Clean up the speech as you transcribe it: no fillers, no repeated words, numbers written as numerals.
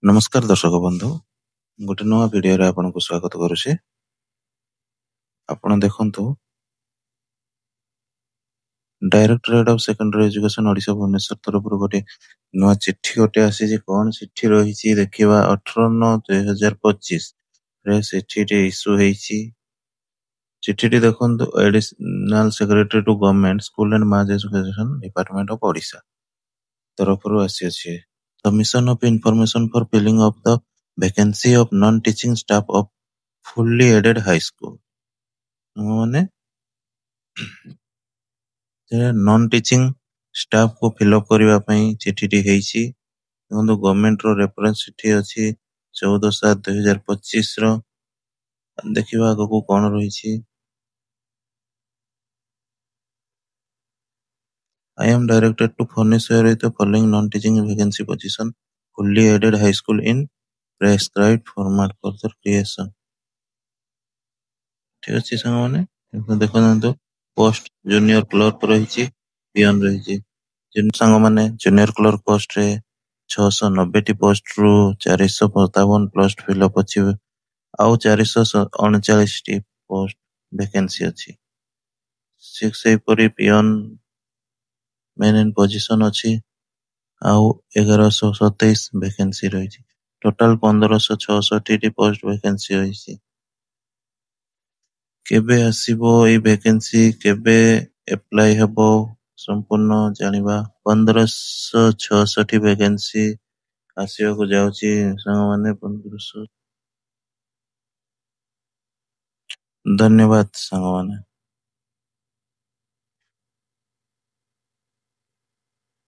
ନମସ୍କାର ଦର୍ଶକ ବନ୍ଧୁ, ଗୋଟେ ନୂଆ ଭିଡିଓରେ ଆପଣଙ୍କୁ ସ୍ୱାଗତ କରୁଛି। ଆପଣ ଦେଖନ୍ତୁ, directorate of secondary education Odisha Bhubaneswar ତରଫରୁ ଗୋଟେ ନୂଆ ଚିଠି ଗୋଟେ ଆସିଛି। କଣ ଚିଠି ରହିଛି ଦେଖିବା। 18/9/2025 ରେ ଚିଠିଟି ଇସ୍ୟୁ ହେଇଛି। ଚିଠିଟି ଦେଖନ୍ତୁ, additional secretary to government school and mass education department of Odisha ତରଫରୁ ଆସିଅଛି। Submission of information for filling of the vacancy of non-teaching staff of fully aided high school। ମାନେ ନନ୍ ଟିଚିଂ ଷ୍ଟାଫ କୁ ଫିଲଅପ କରିବା ପାଇଁ ଚିଠିଟି ହେଇଛି। ଦେଖନ୍ତୁ, ଗଭର୍ଣ୍ଣମେଣ୍ଟ ର ରେଫରେନ୍ସ ଚିଠି ଅଛି 14/7/2025 ର। ଦେଖିବା ଆଗକୁ କଣ ରହିଛି। I am directed to furnish you with the following non-teaching vacancy position fully aided high school in prescribed format for the creation। ଠିକ ଅଛି ସାଙ୍ଗମାନେ, ଦେଖନ୍ତୁ ପୋଷ୍ଟ ଜୁନିୟର କ୍ଲର୍କ ରହିଛି, ପିଅନ ରହିଛି। ସାଙ୍ଗମାନେ ଜୁନିୟର କ୍ଲର୍କ ପୋଷ୍ଟରେ 690ଟି ପୋଷ୍ଟରୁ 457 ପୋଷ୍ଟ ଫିଲଅପ ଅଛି, ଆଉ 439ଟି ପୋଷ୍ଟ ଭେକେନ୍ସି ଅଛି। ସେହିପରି ପିଅନ ମେନ୍ ଇନ୍ ପୋଜିସନ ଅଛି, ଆଉ 1127 ଭେକେନ୍ସି ରହିଛି। ଟୋଟାଲ 1566ଟି ପୋଷ୍ଟ ଭେକେନ୍ସି ରହିଛି। କେବେ ଆସିବ ଏଇ ଭେକେନ୍ସି, କେବେ ଆପ୍ଲାଏ ହେବ, ସମ୍ପୂର୍ଣ୍ଣ ଜାଣିବା। 1566 ଭେକେନ୍ସି ଆସିବାକୁ ଯାଉଛି ସାଙ୍ଗମାନେ। 1500। ଧନ୍ୟବାଦ ସାଙ୍ଗମାନେ।